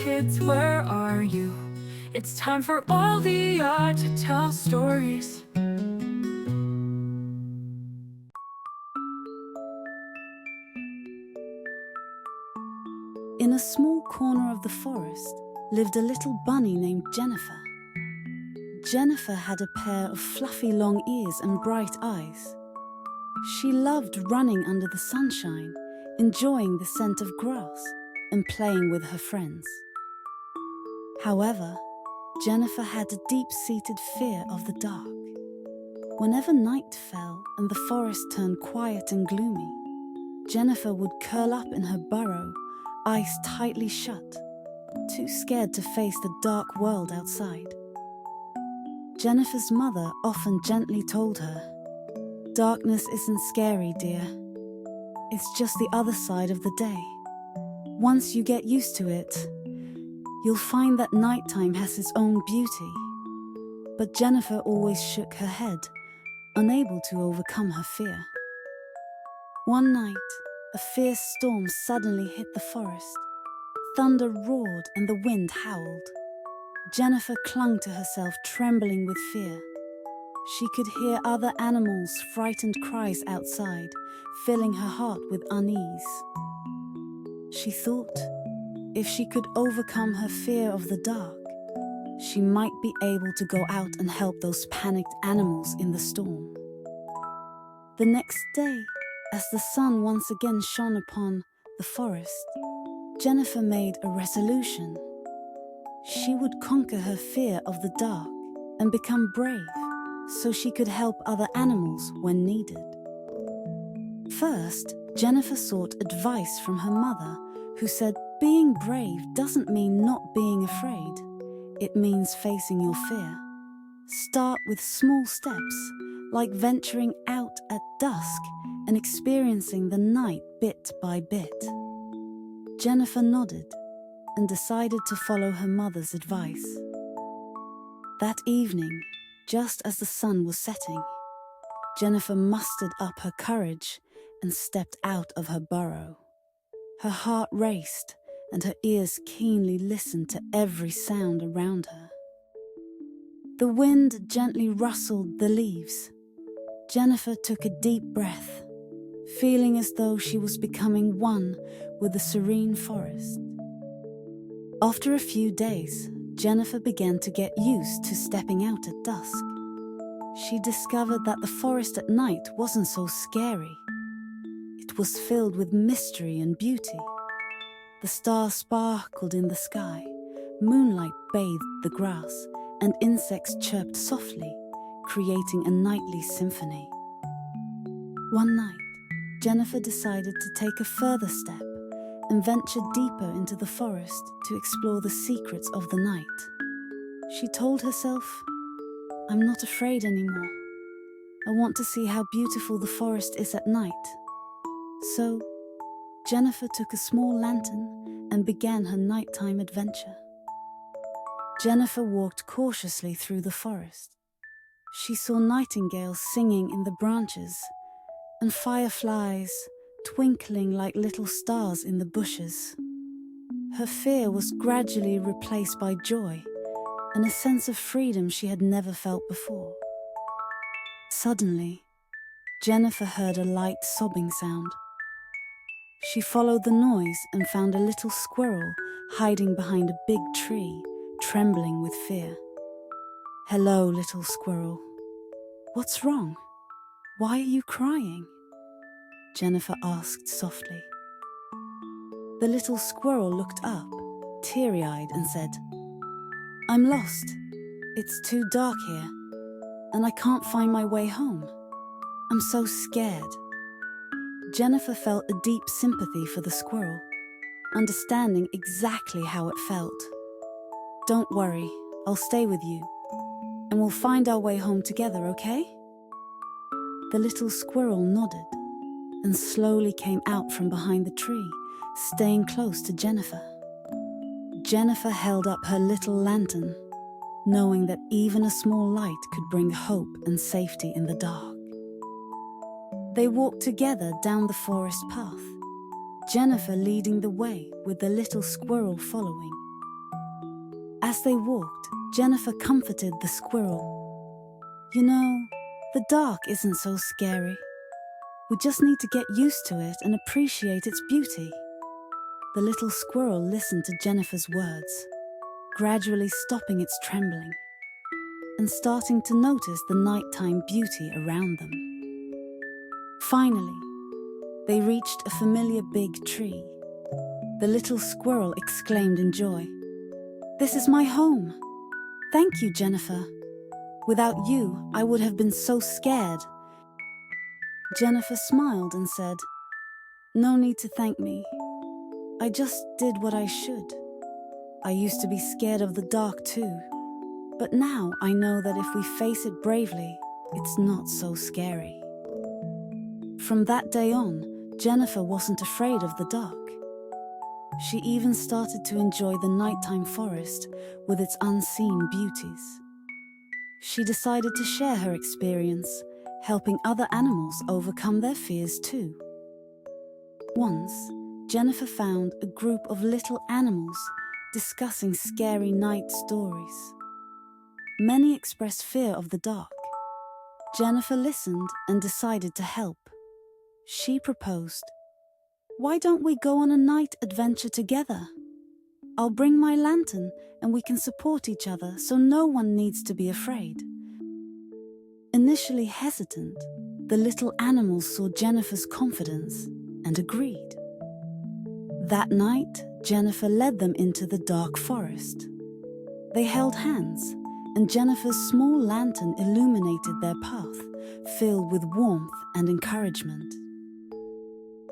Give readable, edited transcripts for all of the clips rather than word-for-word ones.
kids, where are you? It's time for all the art to tell stories. In a small corner of the forest lived a little bunny named Jennifer. Jennifer had a pair of fluffy long ears and bright eyes. She loved running under the sunshine, enjoying the scent of grass, and playing with her friends. However, Jennifer had a deep-seated fear of the dark. Whenever night fell and the forest turned quiet and gloomy, Jennifer would curl up in her burrow, eyes tightly shut, too scared to face the dark world outside. Jennifer's mother often gently told her, "Darkness isn't scary, dear. It's just the other side of the day. Once you get used to it, you'll find that nighttime has its own beauty." But Jennifer always shook her head, unable to overcome her fear. One night, a fierce storm suddenly hit the forest. Thunder roared and the wind howled. Jennifer clung to herself, trembling with fear. She could hear other animals' frightened cries outside, filling her heart with unease. She thought, if she could overcome her fear of the dark, she might be able to go out and help those panicked animals in the storm. The next day, as the sun once again shone upon the forest, Jennifer made a resolution. She would conquer her fear of the dark and become brave so she could help other animals when needed. First, Jennifer sought advice from her mother, who said being brave doesn't mean not being afraid. It means facing your fear. Start with small steps, like venturing out at dusk and experiencing the night bit by bit. Jennifer nodded and decided to follow her mother's advice. That evening, just as the sun was setting, Jennifer mustered up her courage and stepped out of her burrow. Her heart raced and her ears keenly listened to every sound around her. The wind gently rustled the leaves. Jennifer took a deep breath, feeling as though she was becoming one with the serene forest. After a few days, Jennifer began to get used to stepping out at dusk. She discovered that the forest at night wasn't so scary. It was filled with mystery and beauty. The stars sparkled in the sky, moonlight bathed the grass, and insects chirped softly, creating a nightly symphony. One night, Jennifer decided to take a further step and venture deeper into the forest to explore the secrets of the night. She told herself, "I'm not afraid anymore. I want to see how beautiful the forest is at night." So, Jennifer took a small lantern and began her nighttime adventure. Jennifer walked cautiously through the forest. She saw nightingales singing in the branches and fireflies twinkling like little stars in the bushes. Her fear was gradually replaced by joy and a sense of freedom she had never felt before. Suddenly, Jennifer heard a light sobbing sound. She followed the noise and found a little squirrel hiding behind a big tree, trembling with fear. "Hello, little squirrel. What's wrong? Why are you crying?" Jennifer asked softly. The little squirrel looked up, teary-eyed, and said, "I'm lost. It's too dark here, and I can't find my way home. I'm so scared." Jennifer felt a deep sympathy for the squirrel, understanding exactly how it felt. "Don't worry, I'll stay with you, and we'll find our way home together, okay?" The little squirrel nodded and slowly came out from behind the tree, staying close to Jennifer. Jennifer held up her little lantern, knowing that even a small light could bring hope and safety in the dark. They walked together down the forest path, Jennifer leading the way with the little squirrel following. As they walked, Jennifer comforted the squirrel. You know, the dark isn't so scary. We just need to get used to it and appreciate its beauty. The little squirrel listened to Jennifer's words, gradually stopping its trembling and starting to notice the nighttime beauty around them. Finally, they reached a familiar big tree. The little squirrel exclaimed in joy, "This is my home. Thank you, Jennifer. Without you, I would have been so scared." Jennifer smiled and said, "No need to thank me. I just did what I should. I used to be scared of the dark too. But now I know that if we face it bravely, it's not so scary." From that day on, Jennifer wasn't afraid of the dark. She even started to enjoy the nighttime forest with its unseen beauties. She decided to share her experience, helping other animals overcome their fears too. Once, Jennifer found a group of little animals discussing scary night stories. Many expressed fear of the dark. Jennifer listened and decided to help. She proposed, "Why don't we go on a night adventure together? I'll bring my lantern and we can support each other so no one needs to be afraid." Initially hesitant, the little animals saw Jennifer's confidence and agreed. That night, Jennifer led them into the dark forest. They held hands, and Jennifer's small lantern illuminated their path, filled with warmth and encouragement.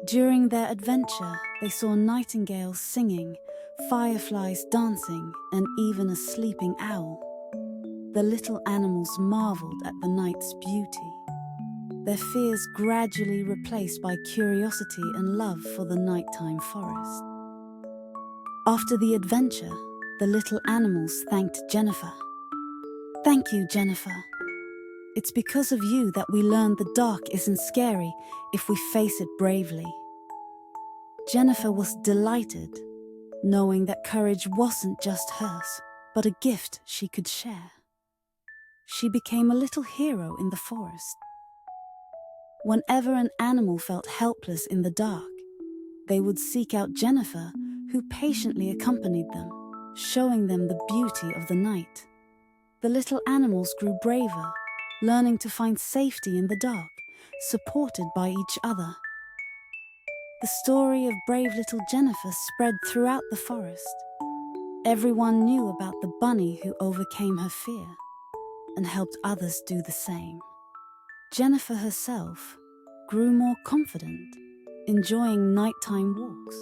During their adventure, they saw nightingales singing, fireflies dancing, and even a sleeping owl. The little animals marveled at the night's beauty, their fears gradually replaced by curiosity and love for the nighttime forest. After the adventure, the little animals thanked Jennifer. "Thank you, Jennifer. It's because of you that we learned the dark isn't scary if we face it bravely." Jennifer was delighted, knowing that courage wasn't just hers, but a gift she could share. She became a little hero in the forest. Whenever an animal felt helpless in the dark, they would seek out Jennifer, who patiently accompanied them, showing them the beauty of the night. The little animals grew braver, learning to find safety in the dark, supported by each other. The story of brave little Jennifer spread throughout the forest. Everyone knew about the bunny who overcame her fear and helped others do the same. Jennifer herself grew more confident, enjoying nighttime walks.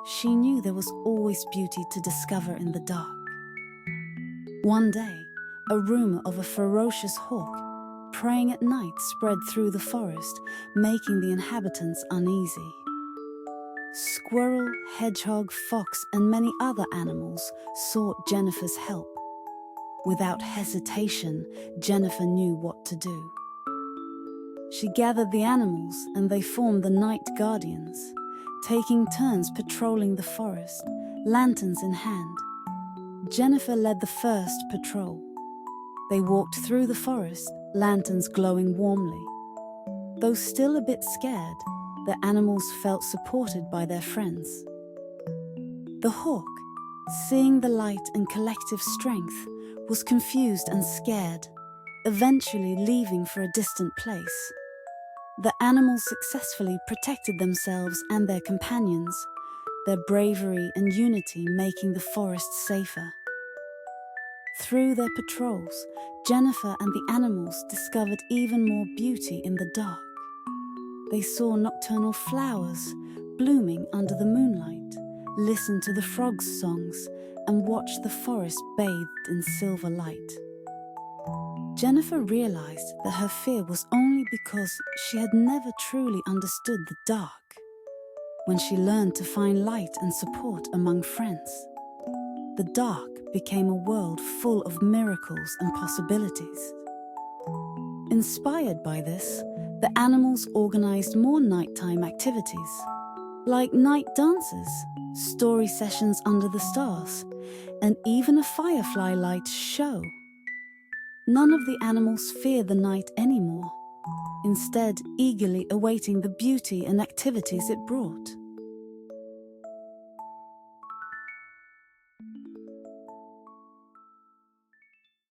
She knew there was always beauty to discover in the dark. One day, a rumor of a ferocious hawk preying at night spread through the forest, making the inhabitants uneasy. Squirrel, hedgehog, fox, and many other animals sought Jennifer's help. Without hesitation, Jennifer knew what to do. She gathered the animals and they formed the Night Guardians, taking turns patrolling the forest, lanterns in hand. Jennifer led the first patrol. They walked through the forest, lanterns glowing warmly. Though still a bit scared, the animals felt supported by their friends. The hawk, seeing the light and collective strength, was confused and scared, eventually leaving for a distant place. The animals successfully protected themselves and their companions, their bravery and unity making the forest safer. Through their patrols, Jennifer and the animals discovered even more beauty in the dark. They saw nocturnal flowers blooming under the moonlight, listened to the frogs' songs, and watched the forest bathed in silver light. Jennifer realized that her fear was only because she had never truly understood the dark. When she learned to find light and support among friends, the dark became a world full of miracles and possibilities. Inspired by this, the animals organized more nighttime activities, like night dances, story sessions under the stars, and even a firefly light show. None of the animals fear the night anymore, instead eagerly awaiting the beauty and activities it brought.